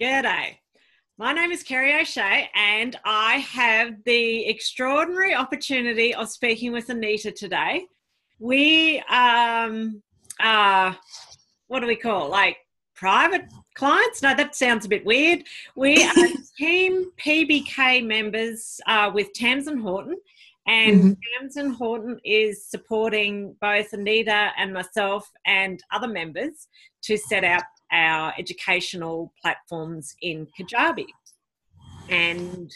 G'day. My name is Kerri O'Shea, and I have the extraordinary opportunity of speaking with Anita today. We are, what do we call, like private clients? No, that sounds a bit weird. We are Team PBK members with Tamsen Horton, and Tamsen Horton is supporting both Anita and myself and other members to set up our educational platforms in Kajabi. And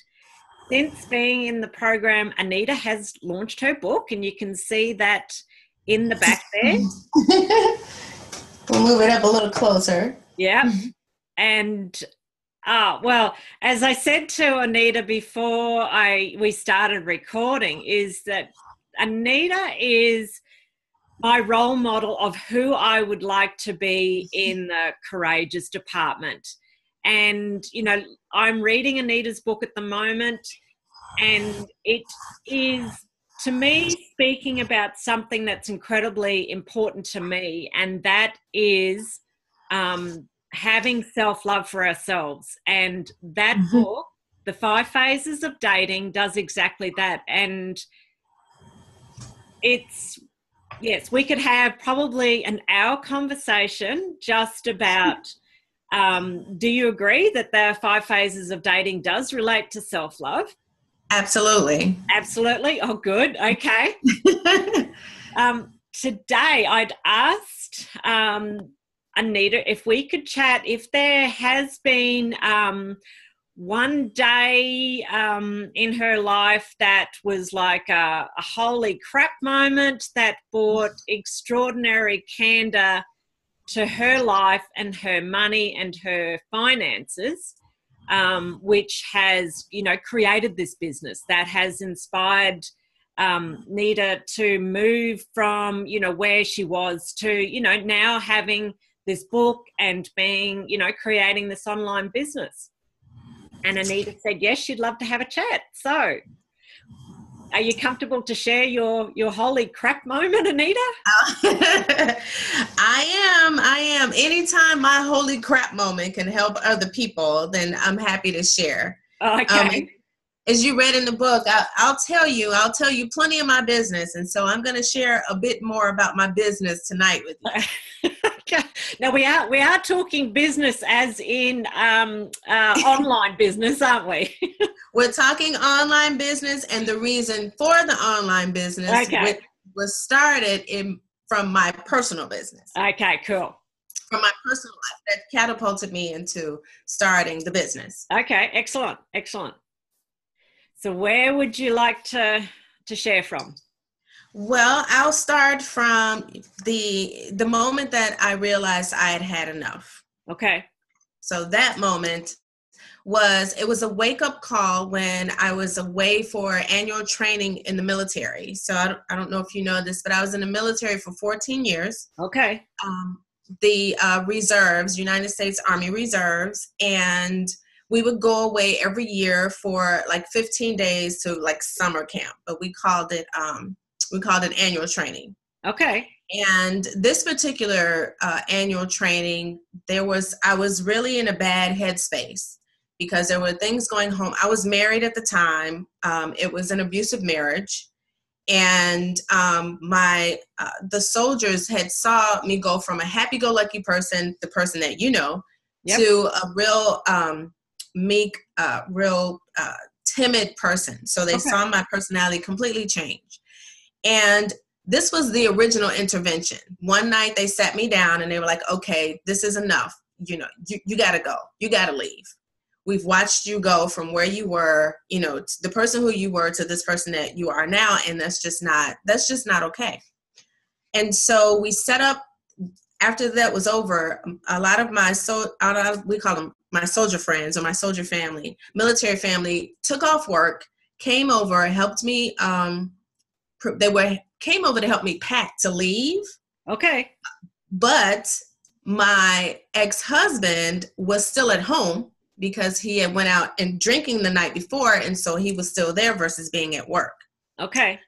since being in the program, Anita has launched her book, and you can see that in the back there. We'll move it up a little closer. Yeah. And well, as I said to Anita before we started recording, is that Anita is my role model of who I would like to be in the courageous department. And, you know, I'm reading Anita's book at the moment, and it is, to me, speaking about something that's incredibly important to me, and that is having self-love for ourselves. And that book, The 5 Phases of Dating, does exactly that. And it's, yes, we could have probably an hour conversation just about, do you agree that the 5 phases of dating does relate to self-love? Absolutely. Absolutely. Oh, good. Okay. Today I'd asked Anita if we could chat if there has been one day in her life that was like a holy crap moment that brought extraordinary candor to her life and her money and her finances, which has, you know, created this business that has inspired Nita to move from, you know, where she was to, you know, now having this book and being, you know, creating this online business. And Anita said, yes, she'd love to have a chat. So are you comfortable to share your holy crap moment, Anita? I am. Anytime my holy crap moment can help other people, then I'm happy to share. Okay. As you read in the book, I'll tell you plenty of my business. And so I'm going to share a bit more about my business tonight with you. Okay. Now we are talking business as in online business, aren't we? We're talking online business, and the reason for the online business was started from my personal business. Okay, cool. From my personal life that catapulted me into starting the business. Okay, excellent. So where would you like to share from? Well, I'll start from the moment that I realized I had enough. Okay. So that moment was a wake-up call when I was away for annual training in the military. So I don't know if you know this, but I was in the military for 14 years. Okay. The reserves, United States Army Reserves, and we would go away every year for like 15 days to like summer camp, but we called it annual training. Okay. And this particular annual training, I was really in a bad headspace because there were things going home. I was married at the time. It was an abusive marriage. And the soldiers had saw me go from a happy-go-lucky person, the person that you know, to a real meek, real timid person. So they saw my personality completely change. And this was the original intervention. One night they sat me down and they were like, okay, this is enough. You know, you got to go. You got to leave. We've watched you go from where you were, you know, to the person who you were to this person that you are now. And that's just not okay. And so we set up, after that was over, a lot of we call them my soldier friends or my soldier family, military family, took off work, came over, helped me. Came over to help me pack to leave. Okay. But my ex-husband was still at home because he had went out and drinking the night before, and so he was still there versus being at work. Okay.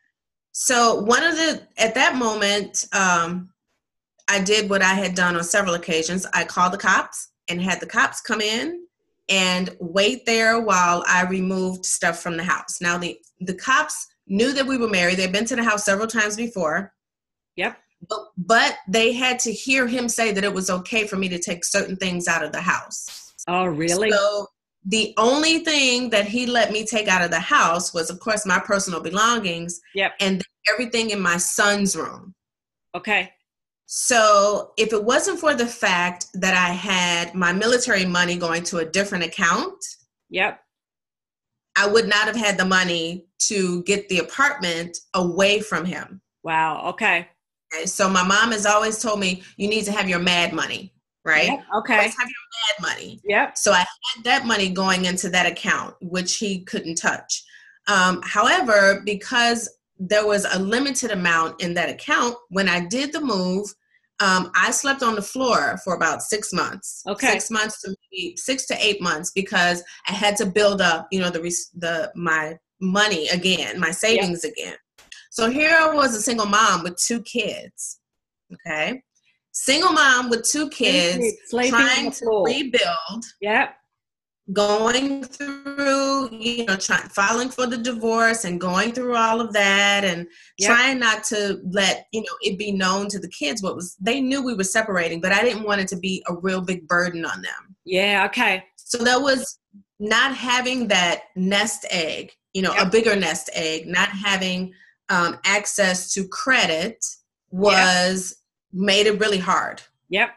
So at that moment, I did what I had done on several occasions. I called the cops and had the cops come in and wait there while I removed stuff from the house. Now, the cops knew that we were married. They'd been to the house several times before. Yep. But they had to hear him say that it was okay for me to take certain things out of the house. Oh, really? So the only thing that he let me take out of the house was, of course, my personal belongings. Yep. And everything in my son's room. Okay. So if it wasn't for the fact that I had my military money going to a different account, yep, I would not have had the money to get the apartment away from him. Wow. Okay. So my mom has always told me, you need to have your MAD money, right? Yep. Okay. Always have your MAD money. Yep. So I had that money going into that account, which he couldn't touch. However, because there was a limited amount in that account, when I did the move, I slept on the floor for about 6 months. Okay. 6 months to maybe 6 to 8 months, because I had to build up, my money again, my savings again. So here I was, a single mom with 2 kids. Okay. Single mom with 2 kids, trying to rebuild. Yep. Going through, filing for the divorce and going through all of that, and trying not to let, it be known to the kids they knew we were separating, but I didn't want it to be a real big burden on them. Yeah. Okay. So that was not having that nest egg, a bigger nest egg, not having access to credit made it really hard. Yep.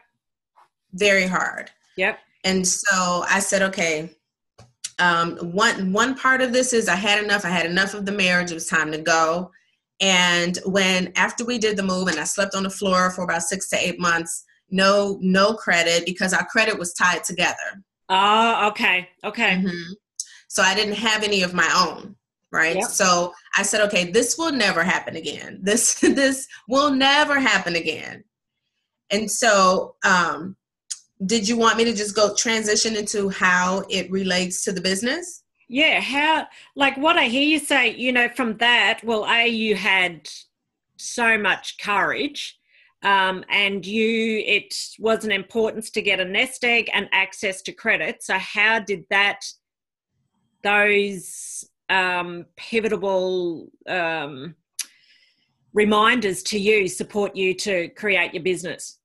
Very hard. Yep. And so I said, okay, one part of this is I had enough of the marriage. It was time to go. And after we did the move and I slept on the floor for about 6 to 8 months, no credit, because our credit was tied together. Oh, okay. Okay. Mm-hmm. So I didn't have any of my own. Right. Yep. So I said, okay, this will never happen again. This will never happen again. And so, did you want me to just go transition into how it relates to the business? Yeah. What I hear you say, from that, well, you had so much courage, and it was an importance to get a nest egg and access to credit. So how did those pivotal reminders to you support you to create your business?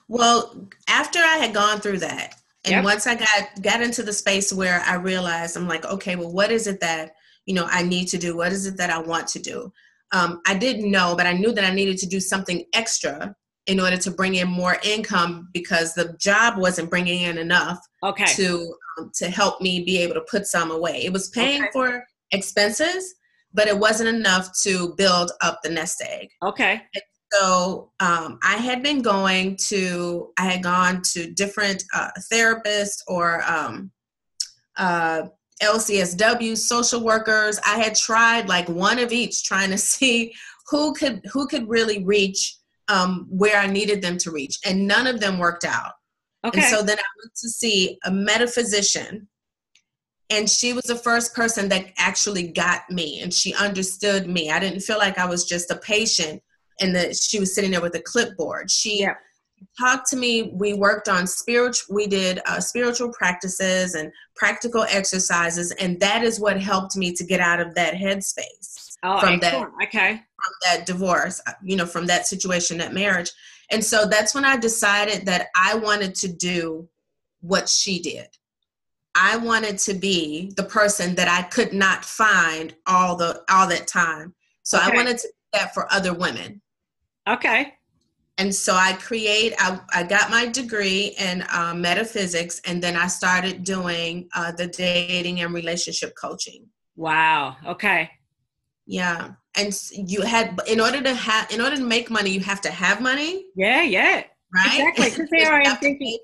Well, after I had gone through that, and once I got into the space where I realized, I'm like, okay, well, what is it that, I need to do? What is it that I want to do? I didn't know, but I knew that I needed to do something extra in order to bring in more income, because the job wasn't bringing in enough to help me be able to put some away. It was paying for expenses, but it wasn't enough to build up the nest egg. Okay. And so I had gone to different therapists or LCSW, social workers. I had tried like one of each, trying to see who could really reach where I needed them to reach, and none of them worked out. Okay. And so then I went to see a metaphysician, and she was the first person that actually got me, and she understood me. I didn't feel like I was just a patient and that she was sitting there with a clipboard. She talked to me. We worked on we did spiritual practices and practical exercises, and that is what helped me to get out of that headspace from that divorce, from that situation, that marriage. And so that's when I decided that I wanted to do what she did. I wanted to be the person that I could not find all that time. So I wanted to do that for other women. Okay. And so I got my degree in metaphysics, and then I started doing the dating and relationship coaching. Wow. Okay. Yeah. And in order to make money, you have to have money. Yeah. Yeah. Right. Exactly. There I am thinking.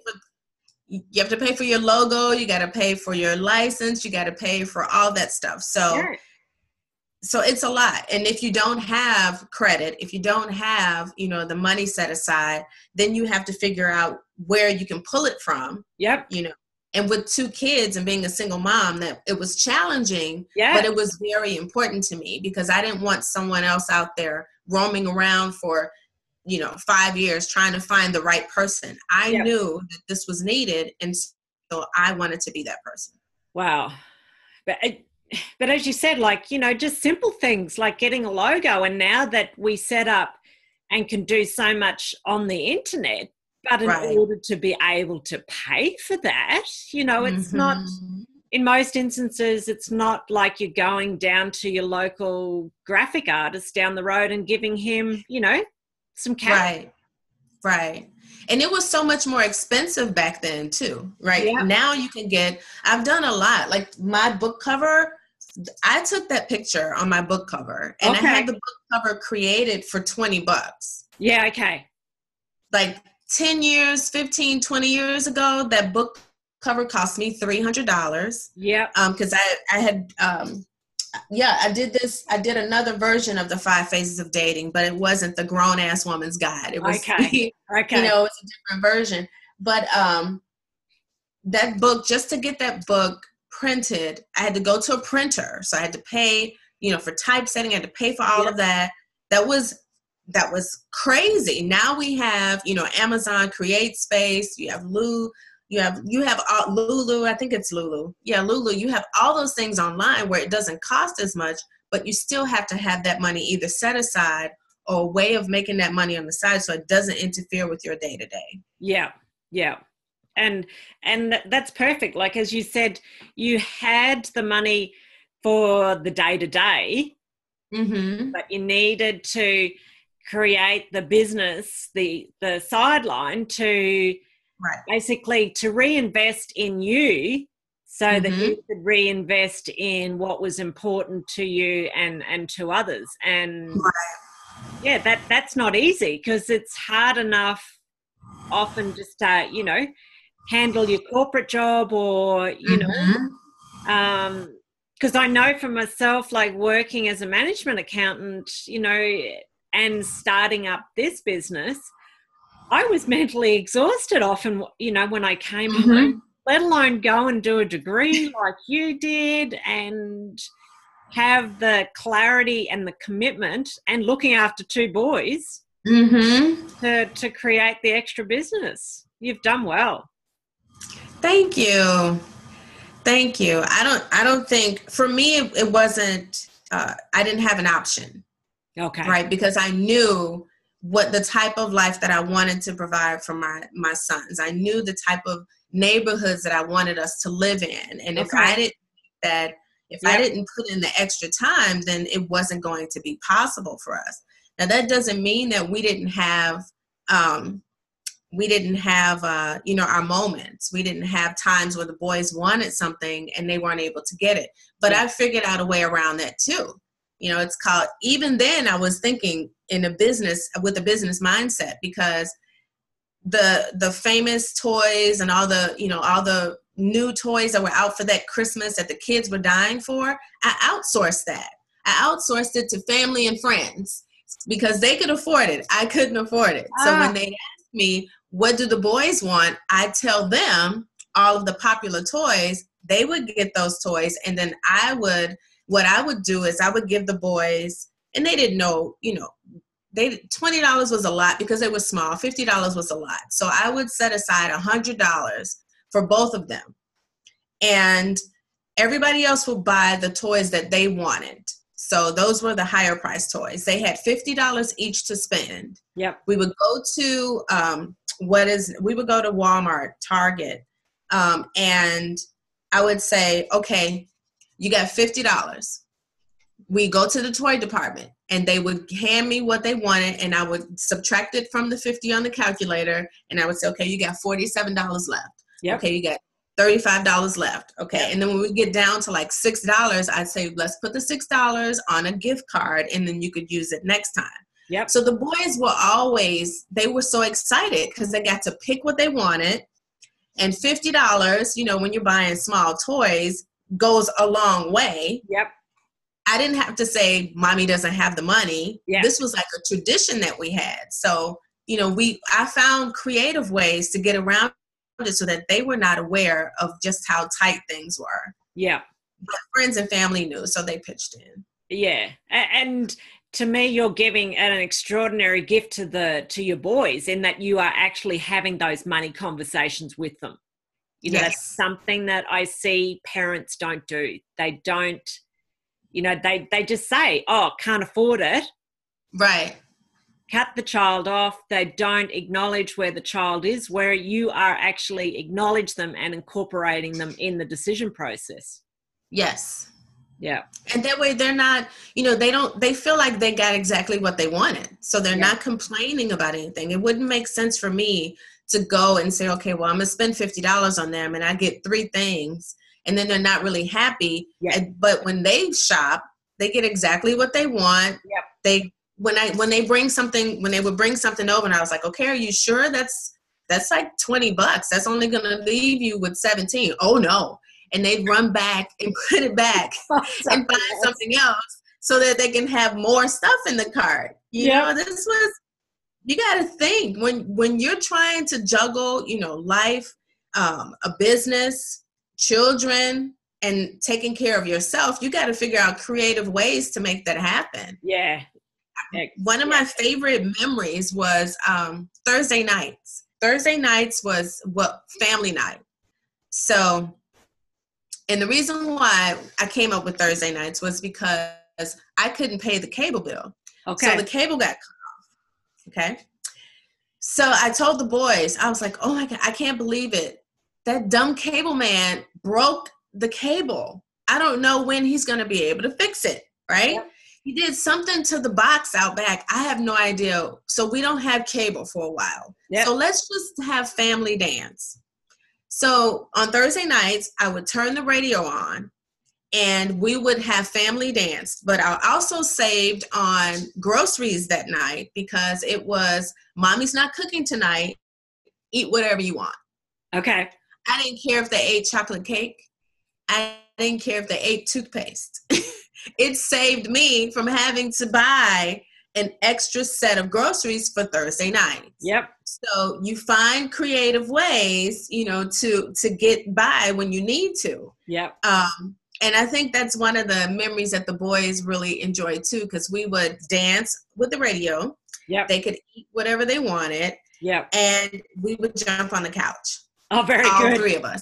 You have to pay for your logo. You got to pay for your license. You got to pay for all that stuff. So it's a lot. And if you don't have credit, if you don't have, the money set aside, then you have to figure out where you can pull it from. Yep. And with 2 kids and being a single mom, that it was challenging, but it was very important to me, because I didn't want someone else out there roaming around for, 5 years trying to find the right person. I knew that this was needed. And So I wanted to be that person. Wow. But as you said, like, you know, just simple things like getting a logo. And now that we set up and can do so much on the internet, but in order to be able to pay for that, you know, it's not, in most instances, it's not like you're going down to your local graphic artist down the road and giving him, you know, some cash. Right. And it was so much more expensive back then too, right? Yeah. Now you can I've done a lot. Like my book cover, I took that picture on my book cover and I had the book cover created for $20. Yeah, okay. Like 10 years, 15, 20 years ago, that book cover cost me $300. Yeah. Because I had, I did another version of the 5 Phases of Dating, but it wasn't the grown ass woman's guide. It was, okay. You know, it's a different version. But that book, just to get that book printed, I had to go to a printer. So I had to pay, you know, for typesetting, I had to pay for all of that. That was crazy. Now we have, you know, Amazon Create Space, you have Lulu, you have Lulu, I think it's Lulu. Yeah, Lulu. You have all those things online where it doesn't cost as much, but you still have to have that money either set aside or a way of making that money on the side so it doesn't interfere with your day-to-day. Yeah. Yeah. And that's perfect. Like, as you said, you had the money for the day-to-day, but you needed to create the business, the sideline to basically to reinvest in you so that you could reinvest in what was important to you and to others. And yeah, that's not easy because it's hard enough often just to, you know, handle your corporate job or, you know, because I know for myself, like working as a management accountant, you know, and starting up this business, I was mentally exhausted often, you know, when I came home, let alone go and do a degree like you did and have the clarity and the commitment and looking after 2 boys to create the extra business. You've done well. Thank you. I don't think, for me, it wasn't, I didn't have an option. Okay. Right. Because I knew what the type of life that I wanted to provide for my sons. I knew the type of neighborhoods that I wanted us to live in. And if I didn't put in the extra time, then it wasn't going to be possible for us. Now, that doesn't mean that we didn't have, you know, our moments. We didn't have times where the boys wanted something and they weren't able to get it. But I figured out a way around that too. You know, it's called, even then I was thinking with a business mindset, because the famous toys and all the new toys that were out for that Christmas that the kids were dying for, I outsourced that. I outsourced it to family and friends because they could afford it. I couldn't afford it. So when they asked me, what do the boys want? I tell them all of the popular toys. They would get those toys, and then what I would do is I would give the boys, and they didn't know, you know, $20 was a lot because they were small. $50 was a lot. So I would set aside $100 for both of them. And everybody else would buy the toys that they wanted. So those were the higher price toys. They had $50 each to spend. Yep. We would go to, Walmart, Target, and I would say, okay, you got $50. We go to the toy department and they would hand me what they wanted and I would subtract it from the 50 on the calculator and I would say, okay, you got $47 left. Yep. Okay, you got $35 left. Okay. Yep. And then when we get down to like $6, I'd say, let's put the $6 on a gift card and then you could use it next time. Yep. So the boys they were so excited because they got to pick what they wanted. And $50, you know, when you're buying small toys, goes a long way. Yep. I didn't have to say, mommy doesn't have the money. Yeah. This was like a tradition that we had. So, you know, I found creative ways to get around it so that they were not aware of just how tight things were. Yeah. But friends and family knew, so they pitched in. Yeah. And to me, you're giving an extraordinary gift to your boys in that you are actually having those money conversations with them. That's something that I see parents don't do. They don't, they just say, oh, can't afford it. Right. Cut the child off. They don't acknowledge where the child is, where you are actually acknowledge them and incorporating them in the decision process. Yes. Yeah. And that way they're not, they feel like they got exactly what they wanted. So they're not complaining about anything. It wouldn't make sense for me to go and say, okay, well, I'm going to spend $50 on them and I get 3 things. And then they're not really happy. Yeah. But when they shop, they get exactly what they want. Yep. When they would bring something over, and I was like, okay, are you sure that's like $20? That's only going to leave you with 17. Oh no. And they'd run back and put it back and find something else so that they can have more stuff in the cart. You know, you got to think when you're trying to juggle, life, a business, children, and taking care of yourself, you got to figure out creative ways to make that happen. Yeah. One of my favorite memories was Thursday nights. Thursday nights was family night. So, and the reason why I came up with Thursday nights was because I couldn't pay the cable bill. Okay. So the cable got cut off. Okay. So I told the boys, I was like, oh my God, I can't believe it. That dumb cable man broke the cable. I don't know when he's going to be able to fix it. Right. Yep. He did something to the box out back. I have no idea. So we don't have cable for a while. Yep. So let's just have family dance. So on Thursday nights, I would turn the radio on and we would have family dance. But I also saved on groceries that night because it was, mommy's not cooking tonight. Eat whatever you want. Okay. I didn't care if they ate chocolate cake. I didn't care if they ate toothpaste. It saved me from having to buy an extra set of groceries for Thursday nights. Yep. So you find creative ways, to get by when you need to. Yep. And I think that's one of the memories that the boys really enjoyed too, because we would dance with the radio. Yep. They could eat whatever they wanted. Yep. And we would jump on the couch. Oh, very good. All 3 of us.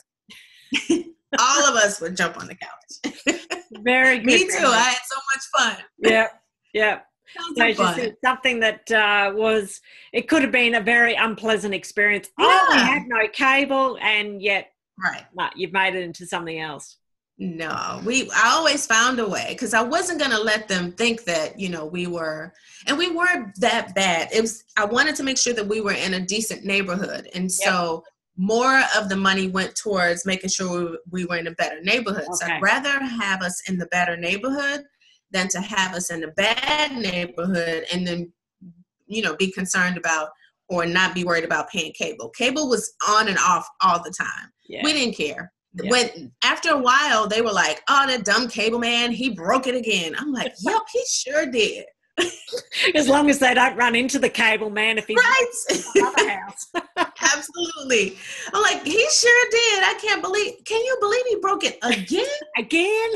All of us would jump on the couch. Very good. Me too. I had so much fun. Yeah. Yeah. So it's something that it could have been a very unpleasant experience. Yeah. Oh, we had no cable, and yet you've made it into something else. No, I always found a way because I wasn't going to let them think that, we weren't that bad. I wanted to make sure that we were in a decent neighborhood. And so more of the money went towards making sure we were in a better neighborhood. Okay. So I'd rather have us in the better neighborhood than to have us in a bad neighborhood and then, be concerned about or not be worried about paying cable. Cable was on and off all the time. Yeah. We didn't care. Yeah. When after a while, they were like, oh, that dumb cable man, he broke it again. I'm like, yep, he sure did. As long as they don't run into the cable man if he's in another house. Absolutely. I'm like, he sure did. Can you believe he broke it again? Again?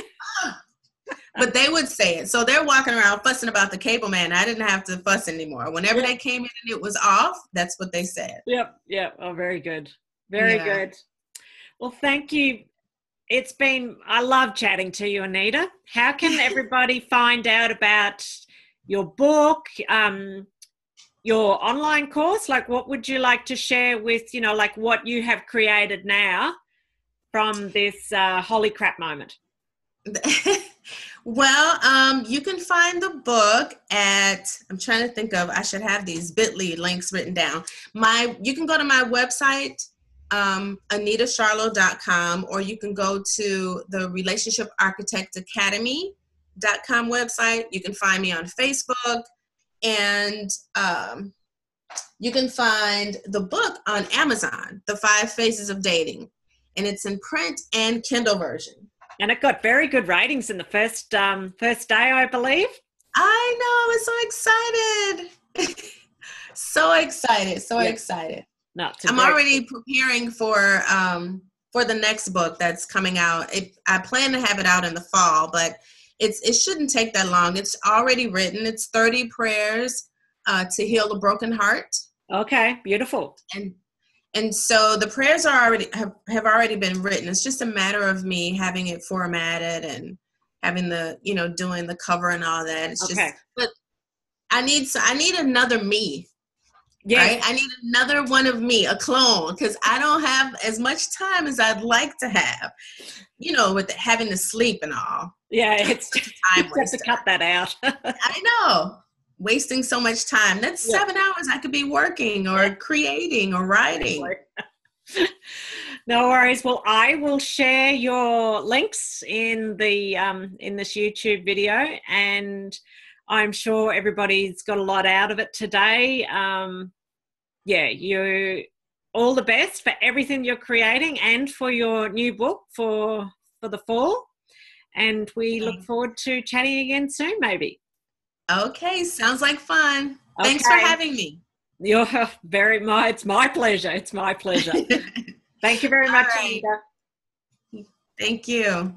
But they would say it. So they're walking around fussing about the cable man. I didn't have to fuss anymore. Whenever they came in and it was off, that's what they said. Yep. Yep. Oh, very good. Very good. Well, thank you. I love chatting to you, Anita. How can everybody find out about your book, your online course? Like, what would you like to share with, like what you have created now from this holy crap moment? Well, you can find the book I'm trying to think of, I should have these bit.ly links written down. You can go to my website, AnitaCharlot.com, or you can go to the Relationship Architect Academy.com website. You can find me on Facebook, and you can find the book on Amazon, The 5 Phases of Dating, and it's in print and Kindle version. And it got very good ratings in the first day, I believe. I know. I'm so excited. So excited. No, I'm already preparing for the next book that's coming out. I plan to have it out in the fall, but it shouldn't take that long. It's already written. It's 30 prayers to heal a broken heart. Okay, beautiful. And so the prayers are already have already been written. It's just a matter of me having it formatted and having the, doing the cover and all that. It's just, but I need another me. Yes. Right? I need another one of me, a clone, because I don't have as much time as I'd like to have, with having to sleep and all. Yeah, it's time waster. To cut that out. I know. Wasting so much time. That's 7 hours I could be working or creating or writing. No worries. Well, I will share your links in this YouTube video, and I'm sure everybody's got a lot out of it today. You all the best for everything you're creating and for your new book for the fall. And we look forward to chatting again soon, maybe. Okay, sounds like fun. Okay. Thanks for having me. You're it's my pleasure. It's my pleasure. Thank you very much, Anita. Thank you.